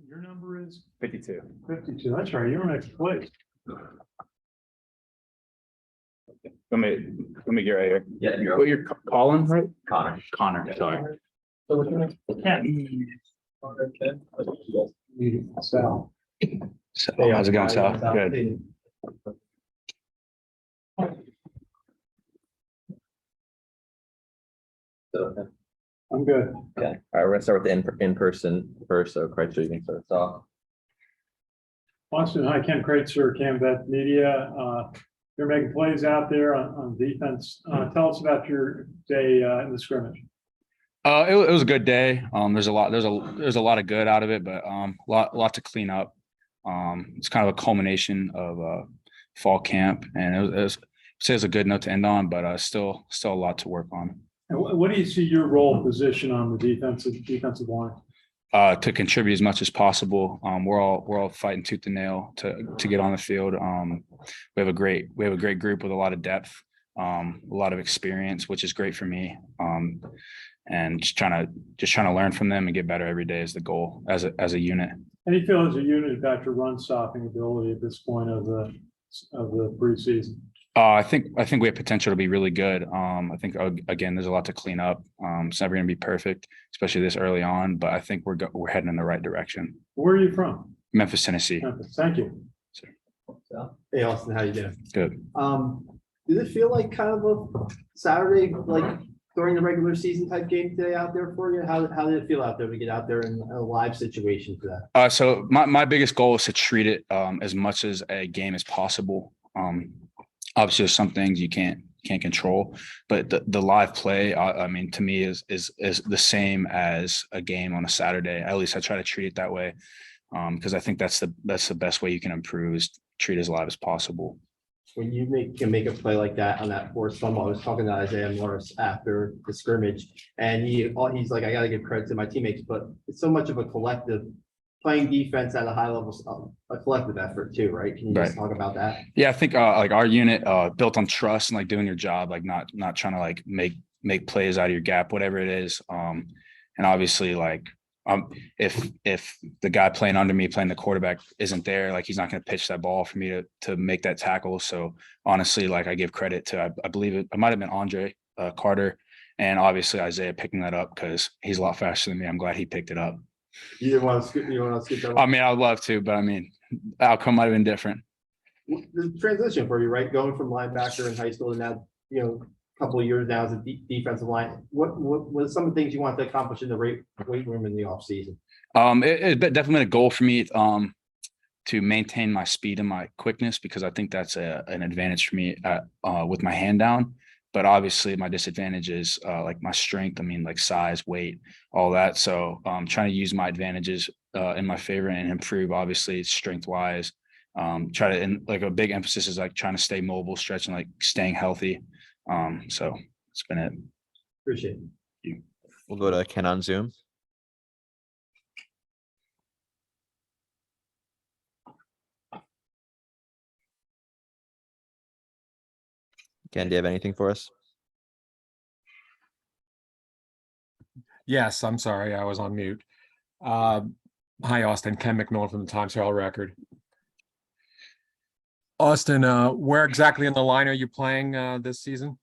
Your number is 52. 52. That's right. You're in next place. Let me get right here. Yeah, you're What you're Colin, right? Connor. Connor, sorry. So what's your name? Ken. Sal. So, how's it going, Sal? Good. So, I'm good. okay. All right, we're gonna start with the in person first. So Kreitzer, you can start us off. Austin, hi, Ken Kreitzer, Canvet Media. You're making plays out there on defense. Tell us about your day in the scrimmage. It was a good day. There's a lot of good out of it, but lot to clean up. It's kind of a culmination of fall camp, and it was a good note to end on, but still a lot to work on. And what do you see your role position on the defensive line? To contribute as much as possible. We're all fighting tooth and nail to get on the field. We have a great group with a lot of depth, a lot of experience, which is great for me. And just trying to learn from them and get better every day is the goal as a unit. And you feel as a unit about your run stopping ability at this point of the preseason? I think we have potential to be really good. I think again, there's a lot to clean up. It's never going to be perfect, especially this early on. But I think we're heading in the right direction. Where are you from? Memphis, Tennessee. Memphis. Thank you. Hey Austin, how you doing? Good. Did it feel like kind of a Saturday, like during the regular season type game today out there for you? How did it feel out there to get out there in a live situation for that? So my biggest goal is to treat it as much as a game as possible. Obviously, there's some things you can't control, but the live play, I mean, to me is the same as a game on a Saturday. At least I try to treat it that way, because I think that's the best way you can improve is treat it as live as possible. When you can make a play like that on that forced fumble, I was talking to Isaiah Morris after the scrimmage, and he's like, I got to give credit to my teammates, but it's so much of a collective. Playing defense at a high level, a collective effort too, right? Can you just talk about that? Yeah, I think like our unit built on trust and like doing your job, like not trying to like make plays out of your gap, whatever it is. And obviously, like if the guy playing under me, playing the quarterback, isn't there, like he's not going to pitch that ball for me to make that tackle. So honestly, like I give credit to I believe it might have been Andre Carter, and obviously Isaiah picking that up because he's a lot faster than me. I'm glad he picked it up. You didn't want to scoop that. I mean, I'd love to, but I mean, the outcome might have been different. The transition for you, right? Going from linebacker in high school to now, a couple of years now as a defensive line. What was some of the things you want to accomplish in the weight room in the off season? It definitely been a goal for me to maintain my speed and my quickness, because I think that's an advantage for me with my hand down. But obviously my disadvantage is like my strength. I mean, like size, weight, all that. So trying to use my advantages in my favor and improve, obviously strength wise. And like a big emphasis is like trying to stay mobile, stretching, like staying healthy. So it's been it. Appreciate it. We'll go to Ken on Zoom. Ken, do you have anything for us? Yes, I'm sorry, I was on mute. Hi, Austin. Ken McNaught from the Times Herald Record. Austin, where exactly in the line are you playing this season?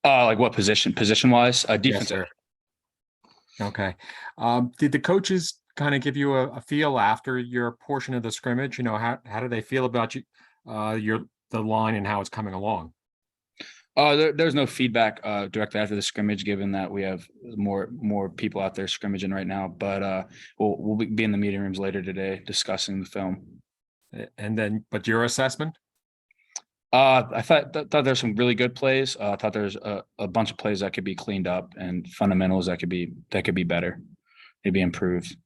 Like what position? Position-wise? Defense. Yes, sir. Okay. Did the coaches kind of give you a feel after your portion of the scrimmage? How do they feel about you, the line and how it's coming along? There's no feedback directly after the scrimmage, given that we have more people out there scrimmaging right now. But we'll be in the meeting rooms later today discussing the film. And then, but your assessment? I thought there's some really good plays. I thought there's a bunch of plays that could be cleaned up and fundamentals that could be better, maybe improved.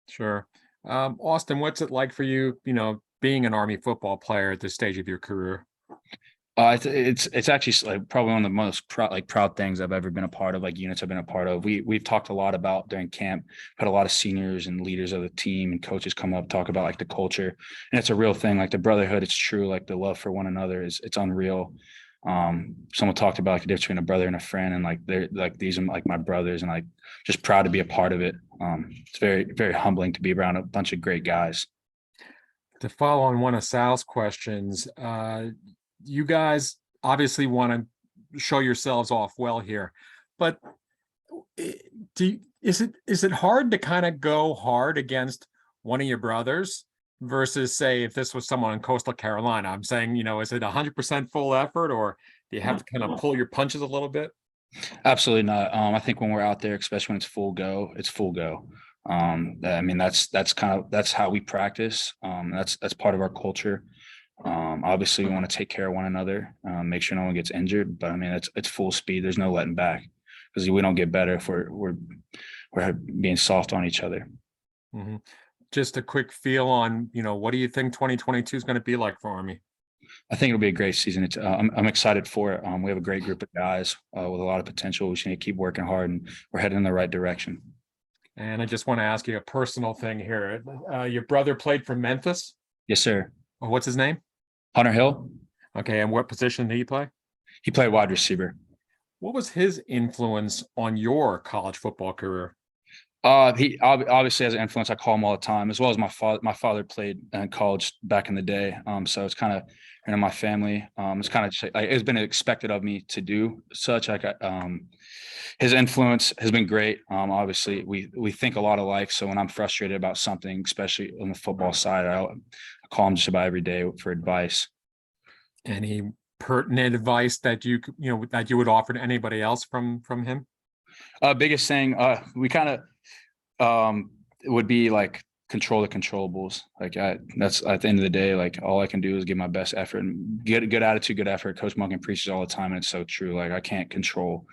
Sure. Austin, what's it like for you? Being an Army football player at this stage of your career. It's actually like probably one of the most proud things I've ever been a part of, like units I've been a part of. We've talked a lot about during camp, had a lot of seniors and leaders of the team and coaches come up, talk about like the culture, and it's a real thing, like the brotherhood. It's true. Like the love for one another it's unreal. Someone talked about like the difference between a brother and a friend, and like they're like these are like my brothers, and like just proud to be a part of it. It's very, very humbling to be around a bunch of great guys. To follow on one of Sal's questions, you guys obviously want to show yourselves off well here, but is it hard to kind of go hard against one of your brothers versus say if this was someone in Coastal Carolina? I'm saying, is it 100% full effort, or do you have to kind of pull your punches a little bit? Absolutely not. I think when we're out there, especially when it's full go, it's full go. I mean, that's how we practice. That's part of our culture. Obviously we want to take care of one another, make sure no one gets injured, but I mean, it's full speed. There's no letting back, because we don't get better if we're being soft on each other. Mm-hmm. Just a quick feel on, what do you think 2022 is going to be like for Army? I think it'll be a great season. I'm excited for it. We have a great group of guys with a lot of potential. We should need to keep working hard, and we're heading in the right direction. And I just want to ask you a personal thing here. Your brother played for Memphis. Yes, sir. What's his name? Hunter Hill. Okay, and what position did he play? He played wide receiver. What was his influence on your college football career? He obviously has an influence. I call him all the time, as well as my father. My father played in college back in the day, so it's kind of in my family. It's kind of just like it's been expected of me to do such. Like his influence has been great. Obviously, we think a lot alike. So when I'm frustrated about something, especially on the football side, I call him just about every day for advice. Any pertinent advice that you would offer to anybody else from him? Biggest thing, we kind of it would be like control the controllables. Like that's at the end of the day, like all I can do is give my best effort and get a good attitude, good effort. Coach Munkin preaches all the time, and it's so true. Like I can't control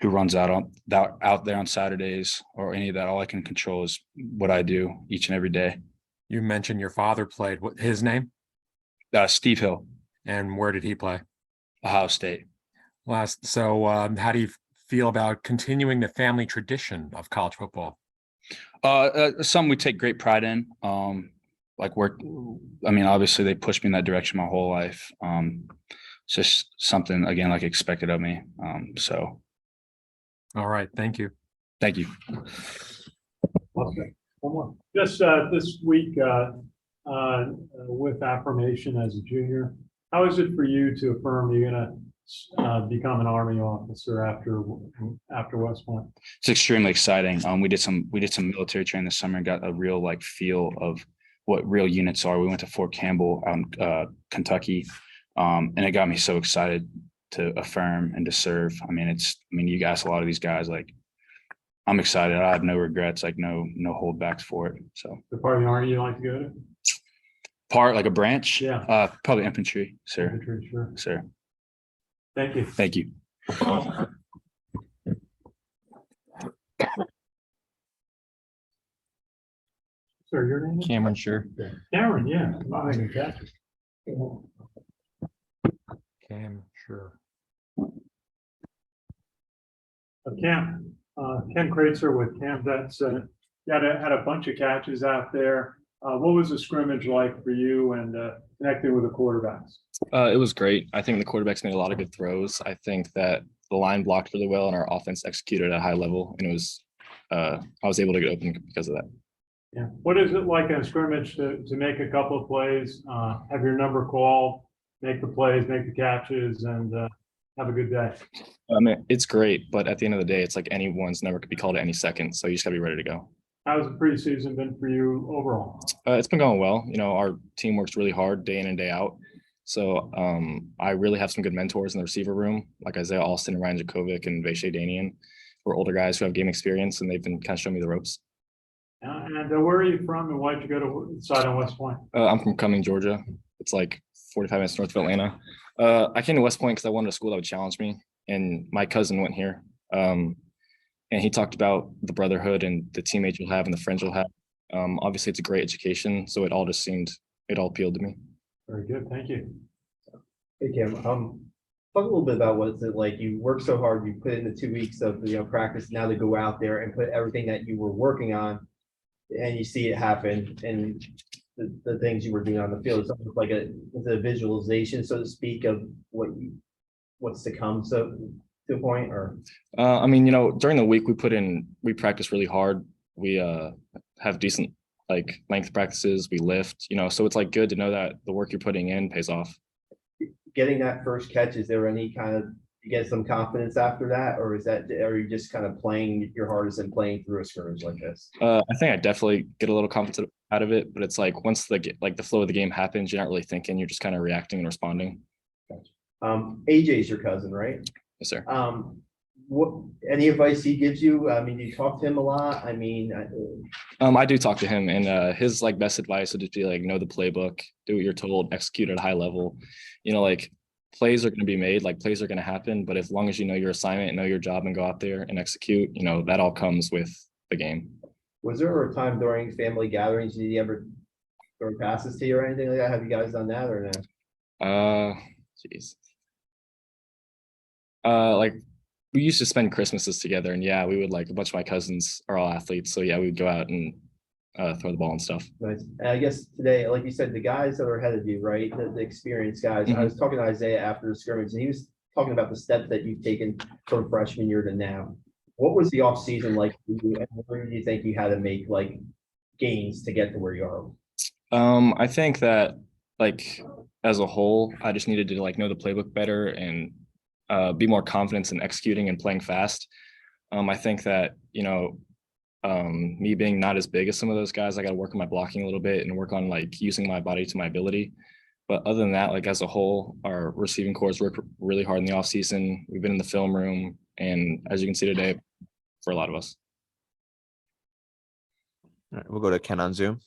who runs out there on Saturdays or any of that. All I can control is what I do each and every day. You mentioned your father played. What his name? Steve Hill. And where did he play? Ohio State. So how do you feel about continuing the family tradition of college football? Something we take great pride in. Obviously they pushed me in that direction my whole life. It's just something, again, like expected of me. So. All right. Thank you. Thank you. Okay. One more. Just this week with affirmation as a junior, how is it for you to affirm you're going to become an Army officer after West Point? It's extremely exciting. We did some military training this summer and got a real feel of what real units are. We went to Fort Campbell out in Kentucky, and it got me so excited to affirm and to serve. You ask a lot of these guys, like, I'm excited. I have no regrets, like no holdbacks for it. So The part of the Army you like to go to? Part like a branch? Yeah. Probably infantry, sir. Infantry, sure. Sir. Thank you. Thank you. Sir, your name is? Cameron, sure. Cameron, yeah. I can catch it. Cam, sure. Ken Kreitzer with Cam Vets, had a bunch of catches out there. What was the scrimmage like for you and connecting with the quarterbacks? It was great. I think the quarterbacks made a lot of good throws. I think that the line blocked really well and our offense executed at a high level. And it was, I was able to get open because of that. Yeah. What is it like in a scrimmage to make a couple of plays, have your number called, make the plays, make the catches, and have a good day? It's great, but at the end of the day, it's like anyone's number could be called at any second. So you just gotta be ready to go. How's the preseason been for you overall? It's been going well. Our team works really hard day in and day out. So I really have some good mentors in the receiver room, like Isaiah Alston, Ryan Jakovic, and Vache Danian, who are older guys who have game experience, and they've been kind of showing me the ropes. And where are you from, and why'd you go to side on West Point? I'm from Cumming, Georgia. It's like 45 minutes north of Atlanta. I came to West Point because I wanted a school that would challenge me, and my cousin went here. And he talked about the brotherhood and the teammates you'll have and the friends you'll have. Obviously, it's a great education, so it all appealed to me. Very good, thank you. Hey, Cam, talk a little bit about what's it like. You work so hard, you put in the 2 weeks of practice now to go out there and put everything that you were working on, and you see it happen, and the things you were doing on the field. It's almost like a visualization, so to speak, of what what's to come, so to a point, or? I mean, during the week we practice really hard. We have decent like length practices. We lift, so it's like good to know that the work you're putting in pays off. Getting that first catch, is there any kind of, you get some confidence after that, or are you just kind of playing your hardest and playing through a scrimmage like this? I think I definitely get a little confidence out of it, but it's like once the flow of the game happens, you're not really thinking, you're just kind of reacting and responding. AJ's your cousin, right? Yes, sir. What, any advice he gives you? I mean, do you talk to him a lot? I mean, I do talk to him, and his like best advice would just be like, know the playbook, do what you're told, execute at a high level. Like plays are going to be made, like plays are going to happen, but as long as you know your assignment and know your job and go out there and execute, that all comes with the game. was there a time during family gatherings, did he ever throw passes to you or anything like that? Have you guys done that or no? Jeez. Like we used to spend Christmases together, and yeah, we would like a bunch of my cousins are all athletes, so yeah, we would go out and throw the ball and stuff. Nice. And I guess today, like you said, the guys that are ahead of you, right? The experienced guys. I was talking to Isaiah after the scrimmage, and he was talking about the steps that you've taken from freshman year to now. What was the off season like for you, and where do you think you had to make like gains to get to where you are? I think that like as a whole, I just needed to like know the playbook better and be more confident in executing and playing fast. I think that, me being not as big as some of those guys, I got to work on my blocking a little bit and work on like using my body to my ability. But other than that, like as a whole, our receiving corps work really hard in the off season. We've been in the film room, and as you can see today, for a lot of us. All right, we'll go to Ken on Zoom.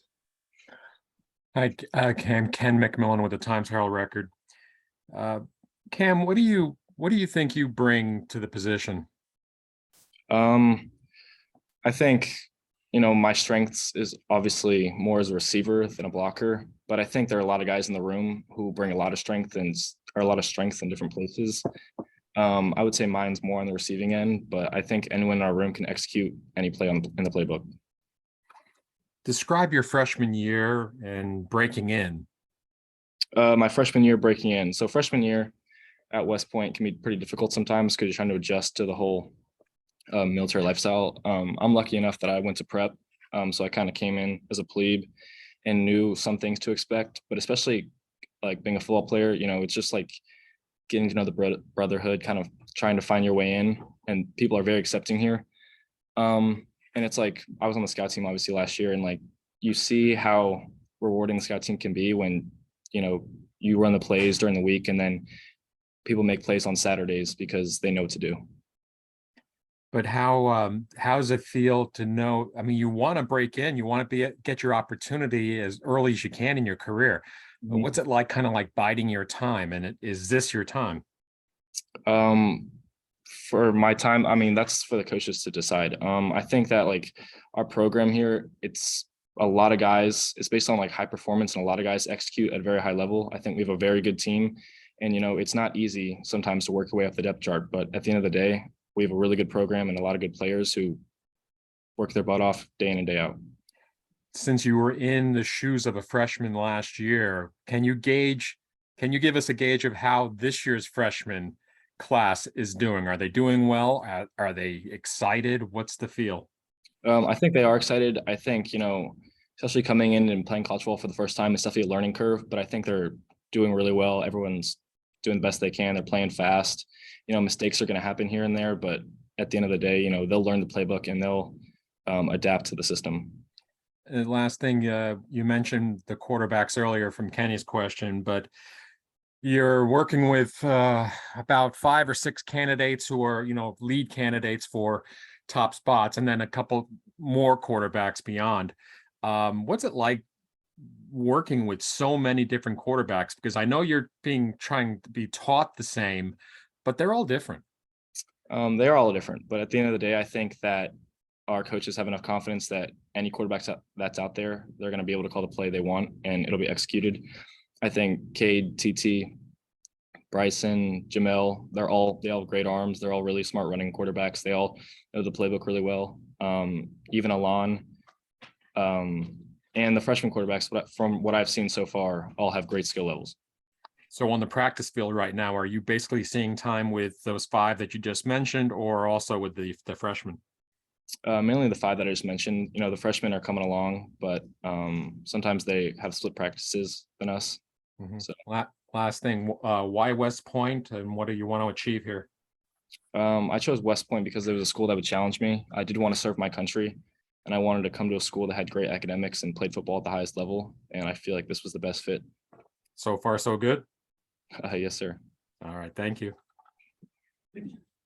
Hi, Ken McMillan with the Times Herald Record. Cam, what do you think you bring to the position? I think, my strengths is obviously more as a receiver than a blocker, but I think there are a lot of guys in the room who bring a lot of strength and are a lot of strengths in different places. I would say mine's more on the receiving end, but I think anyone in our room can execute any play in the playbook. Describe your freshman year and breaking in. My freshman year breaking in. So freshman year at West Point can be pretty difficult sometimes because you're trying to adjust to the whole military lifestyle. I'm lucky enough that I went to prep, so I kind of came in as a plebe and knew some things to expect, but especially like being a football player, it's just like getting to know the brotherhood, kind of trying to find your way in, and people are very accepting here. And it's like I was on the scout team obviously last year, and like you see how rewarding the scout team can be when you run the plays during the week, and then people make plays on Saturdays because they know what to do. But how does it feel to know? I mean, you want to break in, you want to get your opportunity as early as you can in your career. But what's it like, kind of like biding your time? And is this your time? For my time, I mean, that's for the coaches to decide. I think that like our program here, it's a lot of guys, it's based on like high performance, and a lot of guys execute at a very high level. I think we have a very good team, and it's not easy sometimes to work your way up the depth chart, but at the end of the day, we have a really good program and a lot of good players who work their butt off day in and day out. Since you were in the shoes of a freshman last year, can you give us a gauge of how this year's freshman class is doing? Are they doing well? Are they excited? What's the feel? I think they are excited. I think, especially coming in and playing college football for the first time, it's definitely a learning curve, but I think they're doing really well. Everyone's doing the best they can. They're playing fast. Mistakes are going to happen here and there, but at the end of the day, they'll learn the playbook and they'll adapt to the system. And last thing, you mentioned the quarterbacks earlier from Kenny's question, but you're working with about 5 or 6 candidates who are, lead candidates for top spots, and then a couple more quarterbacks beyond. What's it like working with so many different quarterbacks? Because I know you're trying to be taught the same, but they're all different. They're all different, but at the end of the day, I think that our coaches have enough confidence that any quarterback that's out there, they're going to be able to call the play they want and it'll be executed. I think Cade, TT, Bryson, Jamel, they all have great arms. They're all really smart running quarterbacks. They all know the playbook really well. Even Alon, and the freshman quarterbacks, from what I've seen so far, all have great skill levels. So on the practice field right now, are you basically seeing time with those 5 that you just mentioned, or also with the freshmen? Mainly the 5 that I just mentioned. You know, the freshmen are coming along, but sometimes they have split practices than us. Mhm. So Last thing, why West Point, and what do you want to achieve here? I chose West Point because it was a school that would challenge me. I did want to serve my country, and I wanted to come to a school that had great academics and played football at the highest level. And I feel like this was the best fit. So far, so good? Yes, sir. All right, thank you.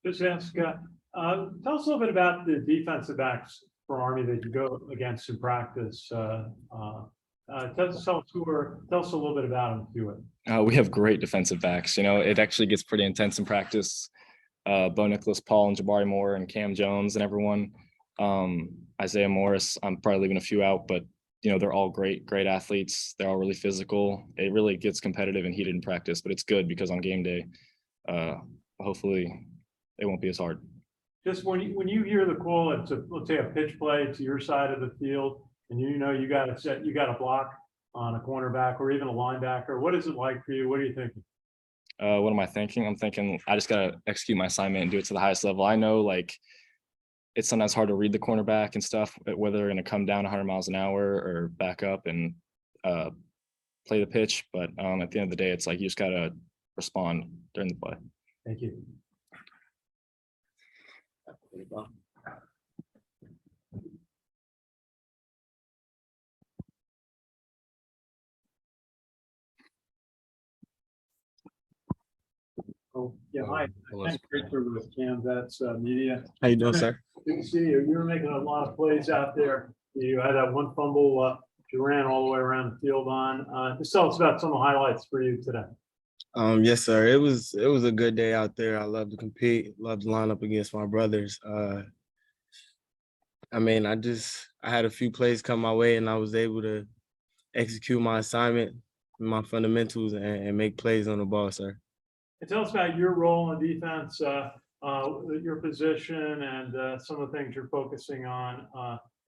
Just ask, tell us a little bit about the defensive backs for Army that you go against in practice. Tell us a little bit about them, if you would. We have great defensive backs. You know, it actually gets pretty intense in practice. Bo Nicholas, Paul, and Jabari Moore, and Cam Jones, and everyone. Isaiah Morris. I'm probably leaving a few out, but you know, they're all great athletes. They're all really physical. It really gets competitive and heated in practice, but it's good because on game day, hopefully, it won't be as hard. Just when you hear the call, it's let's say a pitch play to your side of the field, and you know you got a block on a cornerback or even a linebacker. What is it like for you? What are you thinking? What am I thinking? I'm thinking I just gotta execute my assignment and do it to the highest level. I know like it's sometimes hard to read the cornerback and stuff, whether they're gonna come down 100 miles an hour or back up and play the pitch. But at the end of the day, it's like you just gotta respond during the play. Thank you. Oh, yeah, hi. I'm Kreitzer with Canvas Media. How you doing, sir? Good to see you. You were making a lot of plays out there. You had that one fumble you ran all the way around the field on. Just tell us about some of the highlights for you today. Yes, sir. It was a good day out there. I love to compete, love to line up against my brothers. I mean, I had a few plays come my way and I was able to execute my assignment, my fundamentals, and make plays on the ball, sir. And tell us about your role in defense, your position, and some of the things you're focusing on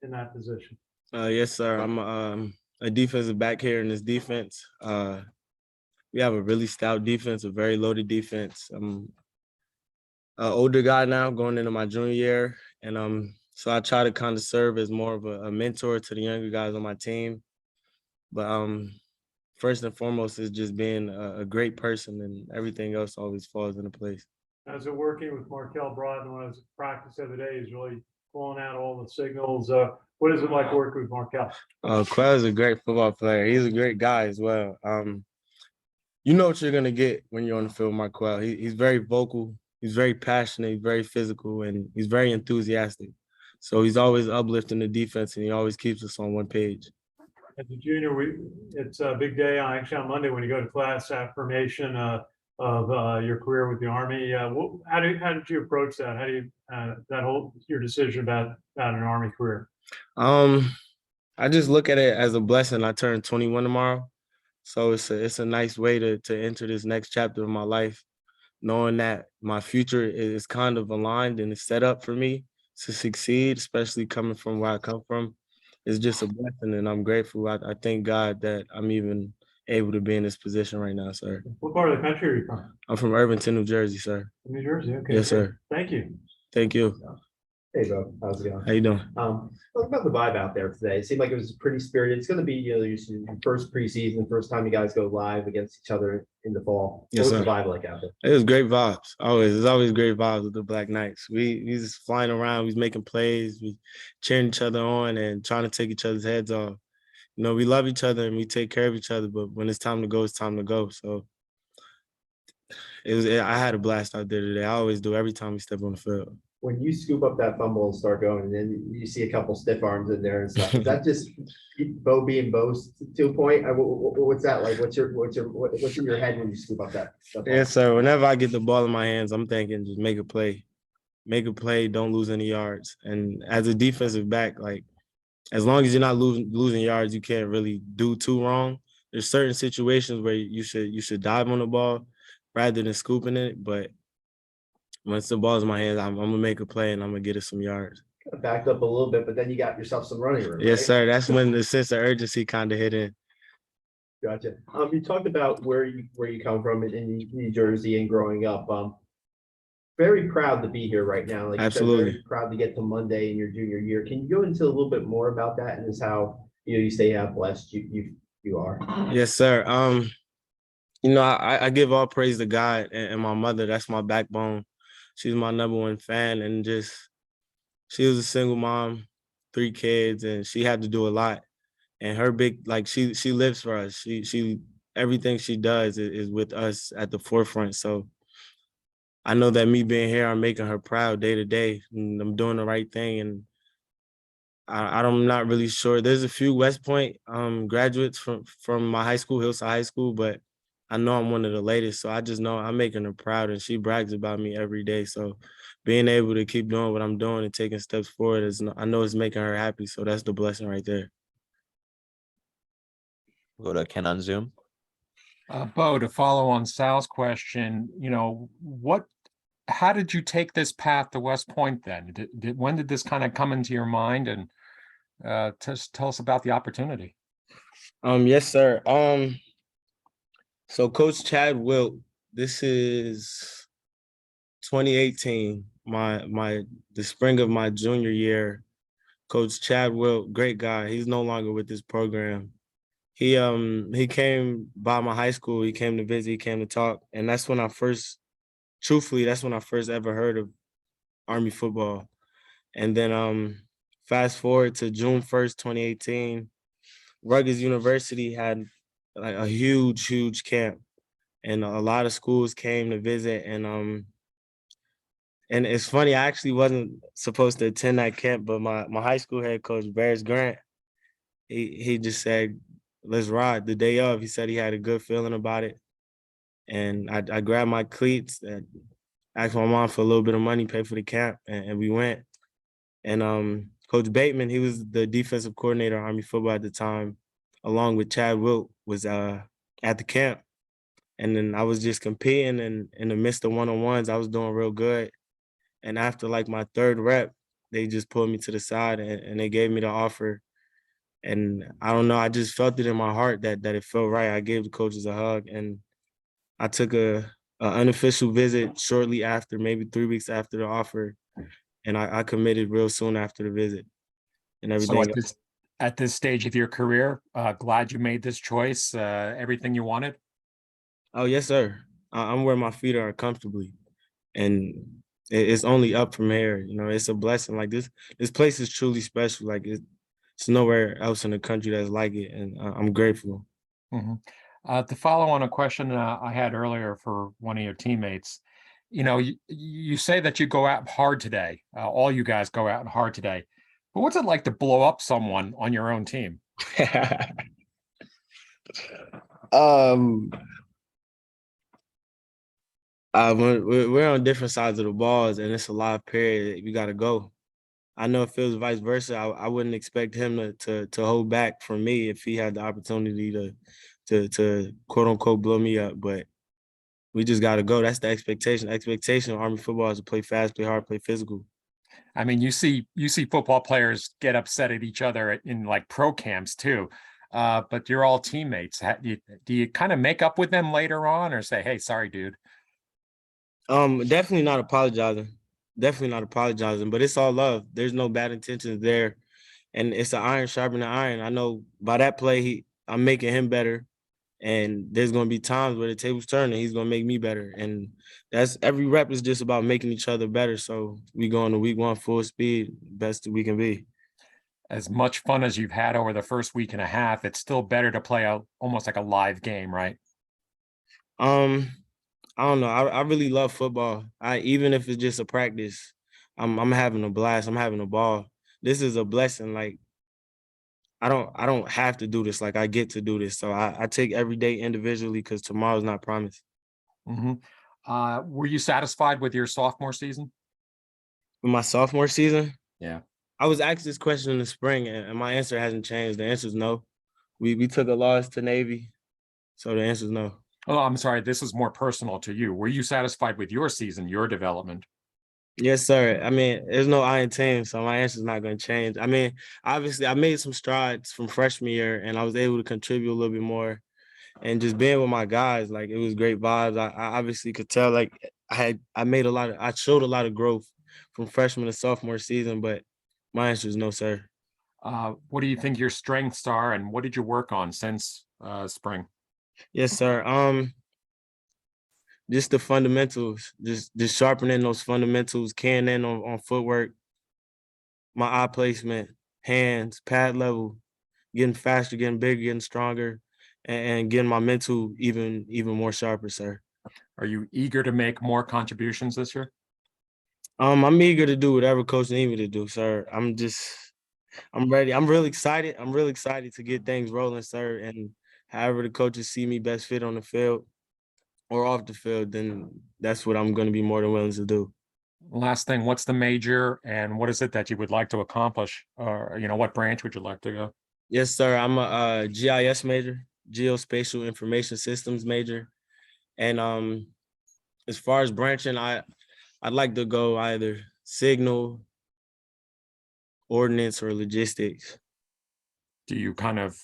in that position. Yes, sir. I'm a defensive back here in this defense. We have a really stout defense, a very loaded defense. I'm an older guy now, going into my junior year, and so I try to kind of serve as more of a mentor to the younger guys on my team. But first and foremost is just being a great person, and everything else always falls into place. How's it working with Marquel Broad? When I was at practice the other day, he's really pulling out all the signals. What is it like working with Marquel? Quell is a great football player. He's a great guy as well. You know what you're gonna get when you're on the field, Marquel. He's very vocal. He's very passionate. He's very physical, and he's very enthusiastic. So he's always uplifting the defense, and he always keeps us on one page. As a junior, it's a big day. Actually, on Monday when you go to class, affirmation of your career with the Army. How did you approach that? How do you your decision about an Army career? I just look at it as a blessing. I turn 21 tomorrow, so it's a nice way to enter this next chapter of my life, knowing that my future is kind of aligned and is set up for me to succeed, especially coming from where I come from. It's just a blessing, and I'm grateful. I thank God that I'm even able to be in this position right now, sir. What part of the country are you from? I'm from Irvington, New Jersey, sir. New Jersey. Okay. Yes, sir. Thank you. Thank you. Hey, bro, how's it going? How you doing? Talk about the vibe out there today. It seemed like it was pretty spirited. It's going to be, your first preseason, first time you guys go live against each other in the fall. Yes, What was sir. the vibe like out there? It was great vibes. It's always great vibes with the Black Knights. We just flying around, we making plays, we cheering each other on and trying to take each other's heads off. You know, we love each other and we take care of each other, but when it's time to go, it's time to go. So I had a blast out there today. I always do every time we step on the field. When you scoop up that fumble and start going, and then you see a couple stiff arms in there and stuff, is that just Bo being Bo to a point? What's that like? What's in your head when you scoop up that stuff? Yes, sir. Whenever I get the ball in my hands, I'm thinking just make a play. Make a play, don't lose any yards. And as a defensive back, like as long as you're not losing yards, you can't really do too wrong. There's certain situations where you should dive on the ball rather than scooping it. But once the ball's in my hands, I'm gonna make a play and I'm gonna get us some yards. Backed up a little bit, but then you got yourself some running room. Yes, right? sir. That's when the sense of urgency kind of hit in. Gotcha. You talked about where you come from in New Jersey and growing up. Very proud to be here right now. Like you said, Absolutely. very proud to get to Monday in your junior year. Can you go into a little bit more about that and just how you say how blessed you are? Yes, sir. I give all praise to God and my mother. That's my backbone. She's my #1 fan, and just she was a single mom, 3 kids, and she had to do a lot. And her big like she lives for us. She everything she does is with us at the forefront. So I know that me being here, I'm making her proud day to day, and I'm doing the right thing. And I'm not really sure. There's a few West Point graduates from my high school, Hillside High School, but I know I'm one of the latest. So I just know I'm making her proud, and she brags about me every day. So being able to keep doing what I'm doing and taking steps forward I know it's making her happy. So that's the blessing right there. Go to Ken on Zoom. Bo, to follow on Sal's question, how did you take this path to West Point then? When did this kind of come into your mind? And just tell us about the opportunity. Yes, sir. So Coach Chad Wilt, this is 2018, the spring of my junior year. Coach Chad Wilt, great guy. He's no longer with this program. He came by my high school. He came to visit. He came to talk, and that's when I first ever heard of Army football. And then fast forward to June 1st, 2018, Rutgers University had like a huge camp, and a lot of schools came to visit. And it's funny, I actually wasn't supposed to attend that camp, but my high school head coach, Bears Grant, he just said, let's ride. The day of, he said he had a good feeling about it. And I grabbed my cleats and asked my mom for a little bit of money, paid for the camp, and we went. And Coach Bateman, he was the defensive coordinator of Army football at the time, along with Chad Wilt, was at the camp. And then I was just competing, and in the midst of one-on-ones, I was doing real good. And after like my 3rd rep, they just pulled me to the side and they gave me the offer. And I don't know, I just felt it in my heart that it felt right. I gave the coaches a hug, and I took a unofficial visit shortly after, maybe 3 weeks after the offer. And I committed real soon after the visit and So everything. at this stage of your career, glad you made this choice, everything you wanted? Oh, yes, sir. I'm where my feet are comfortably. And it's only up from here. It's a blessing. Like this place is truly special. Like it's nowhere else in the country that's like it. And I'm grateful. To follow on a question I had earlier for one of your teammates, you say that you go out hard today. All you guys go out hard today. But what's it like to blow up someone on your own team? We're on different sides of the balls, and it's a live period. We got to go. I know it feels vice versa. I wouldn't expect him to hold back from me if he had the opportunity to quote unquote blow me up. But we just got to go. That's the expectation. Expectation of Army football is to play fast, play hard, play physical. I mean, you see football players get upset at each other in like pro camps too. But you're all teammates. Do you kind of make up with them later on, or say, "Hey, sorry, dude"? Definitely not apologizing. Definitely not apologizing. But it's all love. There's no bad intentions there, and it's an iron sharpening iron. I know by that play, I'm making him better. And there's going to be times where the table's turning. He's going to make me better. And that's every rep is just about making each other better. So we go into week 1 full speed, best we can be. As much fun as you've had over the first week and a half, it's still better to play almost like a live game, right? I don't know. I really love football. Even if it's just a practice, I'm having a blast. I'm having a ball. This is a blessing. Like I don't have to do this. Like I get to do this. So I take every day individually because tomorrow's not promised. Were you satisfied with your sophomore season? With my sophomore season? Yeah. I was asked this question in the spring, and my answer hasn't changed. The answer is no. We took a loss to Navy, so the answer is no. Oh, I'm sorry. This is more personal to you. Were you satisfied with your season, your development? Yes, sir. I mean, there's no I in team, so my answer is not going to change. I mean, obviously, I made some strides from freshman year, and I was able to contribute a little bit more. and just being with my guys, like it was great vibes. I obviously could tell like I showed a lot of growth from freshman to sophomore season, but my answer is no, sir. What do you think your strengths are, and what did you work on since spring? Yes, sir. Just the fundamentals, just sharpening those fundamentals, keying in on footwork, my eye placement, hands, pad level, getting faster, getting bigger, getting stronger, and getting my mental even more sharper, sir. Are you eager to make more contributions this year? I'm eager to do whatever coach needs me to do, sir. I'm ready. I'm really excited. I'm really excited to get things rolling, sir. And however the coaches see me best fit on the field or off the field, then that's what I'm going to be more than willing to do. Last thing, what's the major, and what is it that you would like to accomplish? Or, what branch would you like to go? Yes, sir. I'm a GIS major, Geospatial Information Systems major. And as far as branching, I'd like to go either signal, ordnance, or logistics. Do you kind of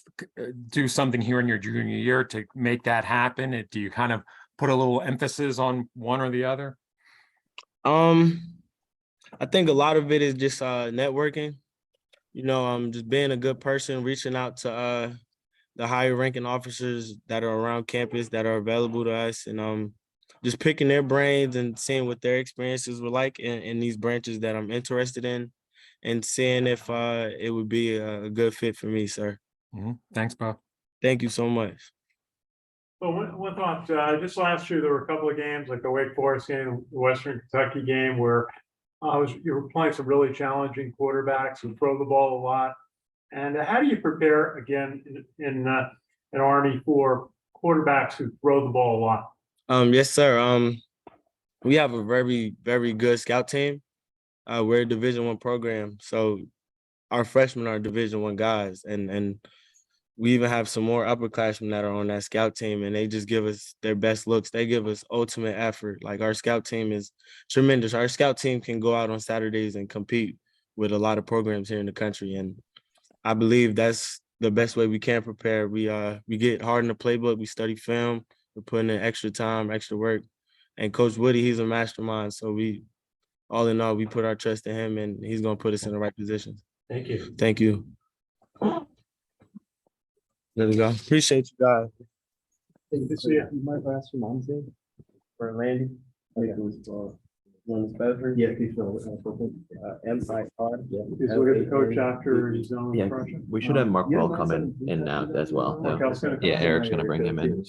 do something here in your junior year to make that happen? Do you kind of put a little emphasis on one or the other? I think a lot of it is just networking. Just being a good person, reaching out to the higher ranking officers that are around campus that are available to us, and just picking their brains and seeing what their experiences were like in these branches that I'm interested in, and seeing if it would be a good fit for me, sir. Thanks, Bo. Thank you so much. So one thought, just last year, there were a couple of games like the Wake Forest game, the Western Kentucky game, where you were playing some really challenging quarterbacks who throw the ball a lot. And how do you prepare again in an Army for quarterbacks who throw the ball a lot? Yes, sir. We have a very, very good scout team. We're a Division I program, so our freshmen are Division I guys, and we even have some more upperclassmen that are on that scout team, and they just give us their best looks. They give us ultimate effort. Like, our scout team is tremendous. Our scout team can go out on Saturdays and compete with a lot of programs here in the country, and I believe that's the best way we can prepare. We get hard in the playbook. We study film. We're putting in extra time, extra work, and Coach Woody, he's a mastermind. So all in all, we put our trust in him, and he's gonna put us in the right positions. Thank you. Thank you. There we go. Appreciate you guys. Good to see you. You might ask for mom's name for Landy. It was Beverly. Yeah, please fill it. MIR. Please look at the coach after he's done with Yeah, the project. we should have Marquel come in now as well. though. Marquel's gonna come Yeah, in. Eric's gonna bring him in.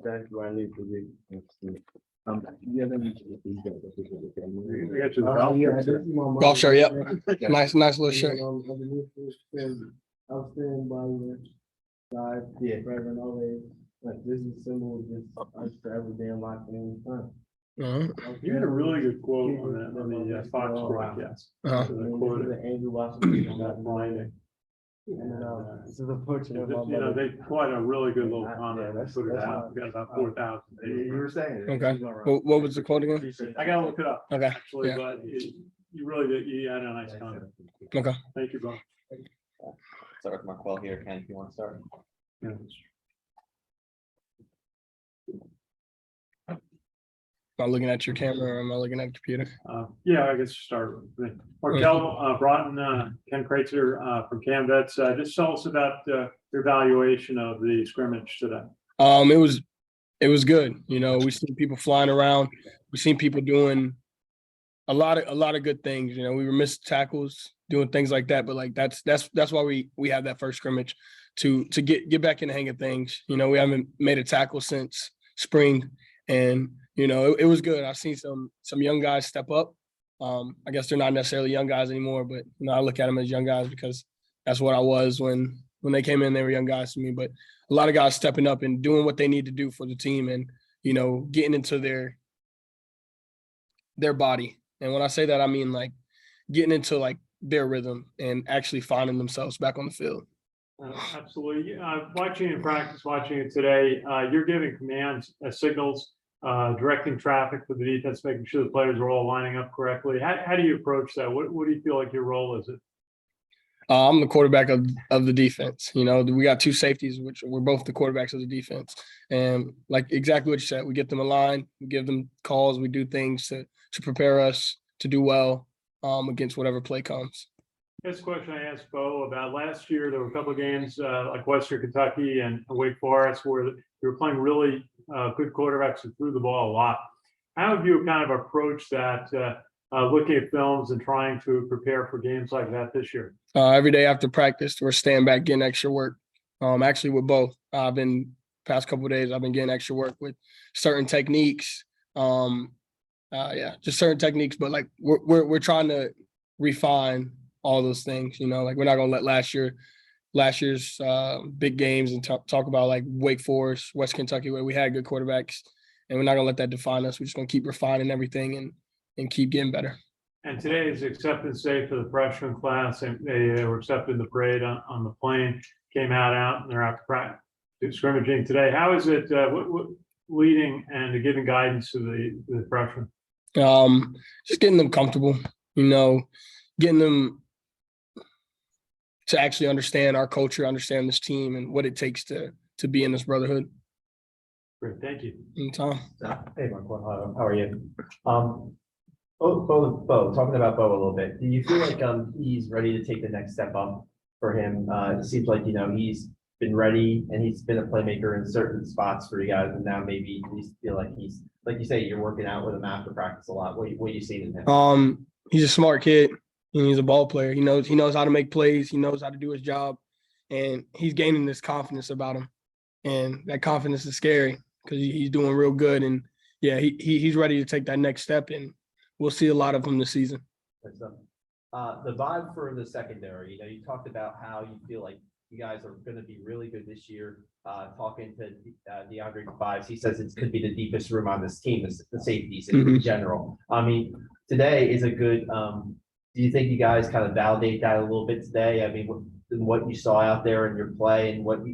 That's what I need to be. We got you the Golf shirt, yep. Nice little shirt. I'll stand by your side. Yeah, forever and always. Like, this is symbol of just us forever being locked in time. You had a really good quote on that, on the Fox broadcast. Uh-huh. So the quote The Andrew Washington on that blinding. And this is a portrait of my You know, mother. they quite a really good little Yeah, comment. that's- Put it that's out. my- We got about 4,000 You pages. were saying. it. Okay. He's all right. What was the quote again? I gotta look it up, Okay, actually, yeah. but you really did, you had a nice comment. okay. Thank you, Bob. Start with Marquel here, Ken, if you want to start. Yeah. Am I looking at your camera or am I looking at the computer? Yeah, I guess start with me. Marquel, Broughton, Ken Kreitzer, from CamVets, just tell us about your evaluation of the scrimmage today. It was good. You know, we seen people flying around. We seen people doing a lot of good things. You know, we were missed tackles, doing things like that, but like that's why we have that first scrimmage to get back in the hang of things. You know, we haven't made a tackle since spring, and you know, it was good. I've seen some young guys step up. I guess they're not necessarily young guys anymore, but you know, I look at them as young guys because that's what I was when they came in. They were young guys to me, but a lot of guys stepping up and doing what they need to do for the team, and you know, getting into their body. And when I say that, I mean like getting into like their rhythm and actually finding themselves back on the field. Absolutely. Watching in practice, watching it today, you're giving commands, signals, directing traffic for the defense, making sure the players are all lining up correctly. How do you approach that? What do you feel like your role is? I'm the quarterback of the defense. You know, we got two safeties, which we're both the quarterbacks of the defense. And like exactly what you said, we get them aligned, we give them calls, we do things to prepare us to do well against whatever play comes. This question I asked Bo about last year. There were a couple of games like Western Kentucky and Wake Forest where you were playing really good quarterbacks who threw the ball a lot. How have you kind of approached that, looking at films and trying to prepare for games like that this year? Every day after practice, we're staying back getting extra work. Actually, with both, I've been past couple of days. I've been getting extra work with certain techniques. Just certain techniques. But like we're trying to refine all those things. You know, like we're not gonna let last year's big games and talk about like Wake Forest, West Kentucky, where we had good quarterbacks, and we're not gonna let that define us. We're just gonna keep refining everything and keep getting better. And today is acceptance day for the freshman class, and they were accepted in the parade on the plane, came out, and they're out practice scrimmaging today. How is it what leading and giving guidance to the freshmen? Just getting them comfortable, you know, getting them to actually understand our culture, understand this team and what it takes to be in this brotherhood. Great, thank you. Tom. Hey, Marquel, how are you? Bo, talking about Bo a little bit, do you feel like he's ready to take the next step up for him? It seems like, you know, he's been ready and he's been a playmaker in certain spots for you guys, and now maybe you feel like he's, like you say, you're working out with him after practice a lot. What do you see in him? He's a smart kid and he's a ball player. He knows how to make plays, he knows how to do his job, and he's gaining this confidence about him. And that confidence is scary because he's doing real good. And yeah, he's ready to take that next step, and we'll see a lot of him this season. The vibe for the secondary, you know, you talked about how you feel like you guys are going to be really good this year. Talking to DeAndre Vibes, he says it could be the deepest room on this team, the safeties in general. I mean, today is a good, do you think you guys kind of validate that a little bit today? I mean, what you saw out there in your play and what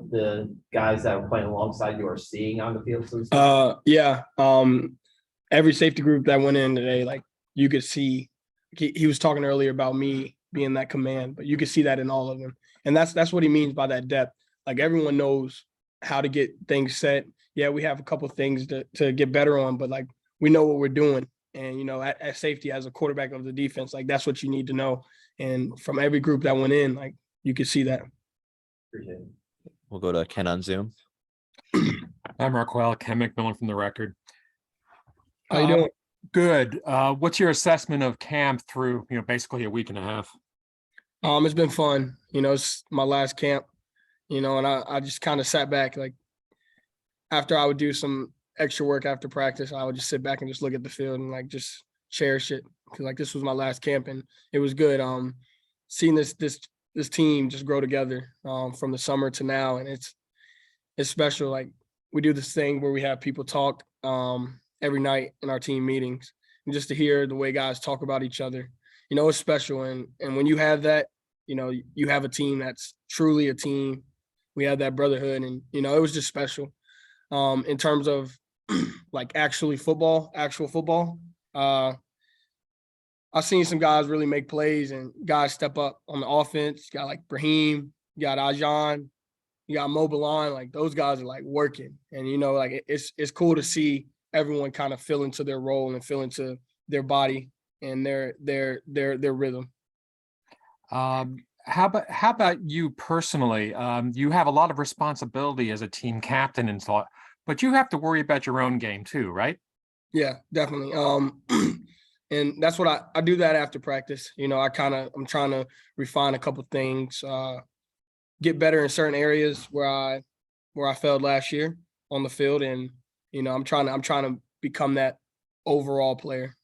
the guys that were playing alongside you are seeing on the field? Every safety group that went in today, like you could see, he was talking earlier about me being that command, but you could see that in all of them. And that's what he means by that depth. Like everyone knows how to get things set. Yeah, we have a couple of things to get better on, but like we know what we're doing. And, you know, at safety as a quarterback of the defense, like that's what you need to know. And from every group that went in, like you could see that. Appreciate it. We'll go to Ken on Zoom. I'm Marquel, Ken McMillan from the Record. How you doing? Good. What's your assessment of camp through, you know, basically a week and a half? It's been fun. You know, it's my last camp, you know, and I just kind of sat back. Like after I would do some extra work after practice, I would just sit back and just look at the field and like just cherish it. Cause like this was my last camp and it was good. Seeing this team just grow together from the summer to now. And it's special. Like we do this thing where we have people talk every night in our team meetings, and just to hear the way guys talk about each other, you know, it's special. And when you have that, you know, you have a team that's truly a team. We have that brotherhood, and, you know, it was just special. In terms of like actual football, I've seen some guys really make plays and guys step up on the offense. You got like Brahim, you got Ajan, you got Mo Balan, like those guys are like working. And, you know, like it's cool to see everyone kind of fill into their role and fill into their body and their rhythm. How about you personally? You have a lot of responsibility as a team captain and so, but you have to worry about your own game too, right? Yeah, definitely. And that's what I do that after practice. You know, I'm trying to refine a couple things, get better in certain areas where I failed last year on the field. And, you know, I'm trying to become that overall player.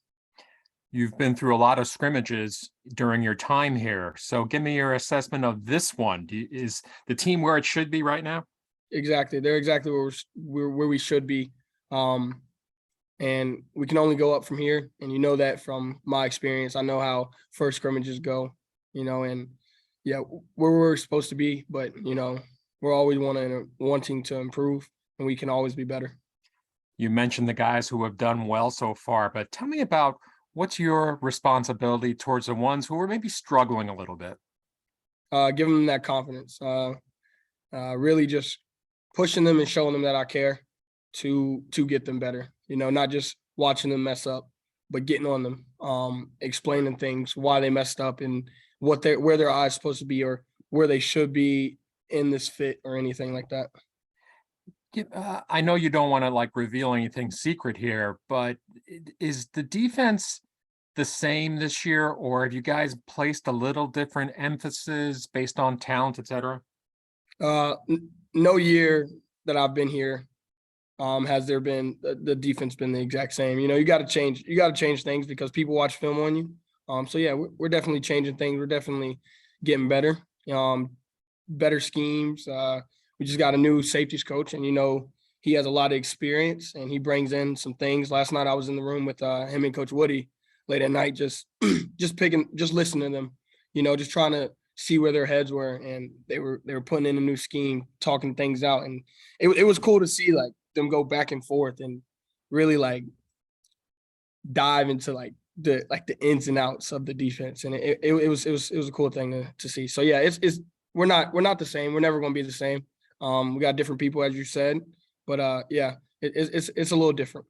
You've been through a lot of scrimmages during your time here. So give me your assessment of this one. Is the team where it should be right now? Exactly. They're exactly where we should be. And we can only go up from here. And you know that from my experience. I know how first scrimmages go, you know, and yeah, where we're supposed to be, but you know, we're always wanting to improve, and we can always be better. You mentioned the guys who have done well so far, but tell me about what's your responsibility towards the ones who are maybe struggling a little bit? Give them that confidence. Really just pushing them and showing them that I care to get them better. You know, not just watching them mess up, but getting on them, explaining things, why they messed up and where their eyes supposed to be or where they should be in this fit or anything like that. I know you don't want to like reveal anything secret here, but is the defense the same this year, or have you guys placed a little different emphasis based on talent, et cetera? No year that I've been here has there been the defense been the exact same. You know, you got to change things because people watch film on you. So yeah, we're definitely changing things. We're definitely getting better. Better schemes. We just got a new safeties coach, and you know he has a lot of experience, and he brings in some things. Last night I was in the room with him and Coach Woody late at night, just listening to them. You know, just trying to see where their heads were, and they were putting in a new scheme, talking things out, and it was cool to see like them go back and forth and really like dive into like the ins and outs of the defense, and it was a cool thing to see. So yeah, we're not the same. We're never going to be the same. We got different people, as you said, but yeah, it's a little different.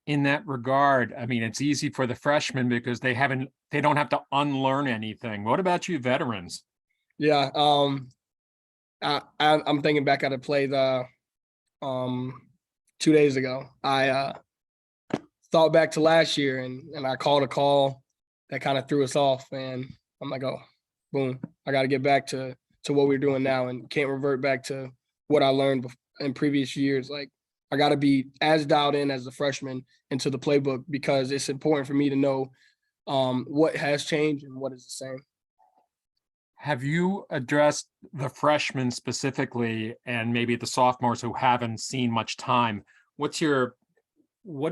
In that regard, I mean, it's easy for the freshmen because they don't have to unlearn anything. What about you veterans? Yeah, I'm thinking back at a play 2 days ago. I thought back to last year and I called a call that kind of threw us off, and I'm like, oh, boom, I got to get back to what we're doing now and can't revert back to what I learned in previous years. Like, I got to be as dialed in as a freshman into the playbook because it's important for me to know what has changed and what is the same. Have you addressed the freshmen specifically and maybe the sophomores who haven't seen much time? What do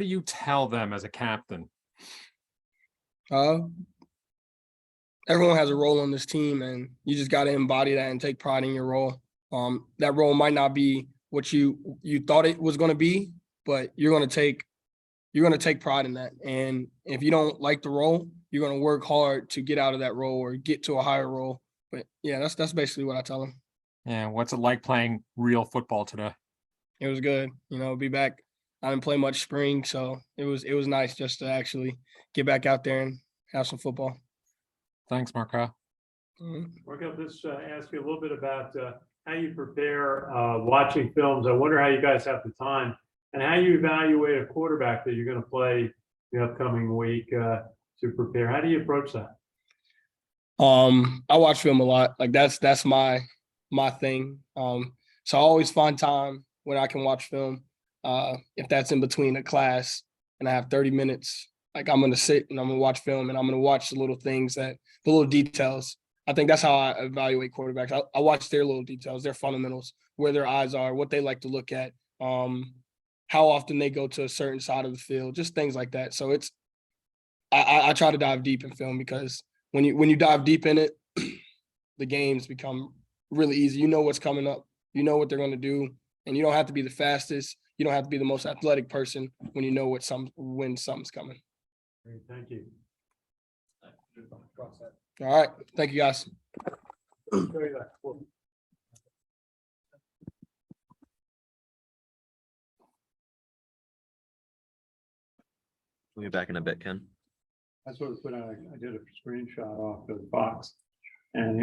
you tell them as a captain? Everyone has a role on this team, and you just got to embody that and take pride in your role. That role might not be what you thought it was going to be, but you're going to take pride in that. And if you don't like the role, you're going to work hard to get out of that role or get to a higher role. But yeah, that's basically what I tell them. Yeah, what's it like playing real football today? It was good, you know, be back. I didn't play much spring, so it was nice just to actually get back out there and have some football. Thanks, Marquel. Marquel, just ask you a little bit about how you prepare watching films. I wonder how you guys have the time and how you evaluate a quarterback that you're going to play the upcoming week to prepare. How do you approach that? I watch film a lot. Like that's my thing. So I always find time when I can watch film. If that's in between a class and I have 30 minutes, like I'm gonna sit and I'm gonna watch film and I'm gonna watch the little things the little details. I think that's how I evaluate quarterbacks. I watch their little details, their fundamentals, where their eyes are, what they like to look at, how often they go to a certain side of the field, just things like that. So I try to dive deep in film because when you dive deep in it, the games become really easy. You know what's coming up, you know what they're going to do, and you don't have to be the fastest. You don't have to be the most athletic person when you know when something's coming. Great, thank you. All right, thank you guys. We'll be back in a bit, Ken. That's what I put out. I did a screenshot off of Fox, and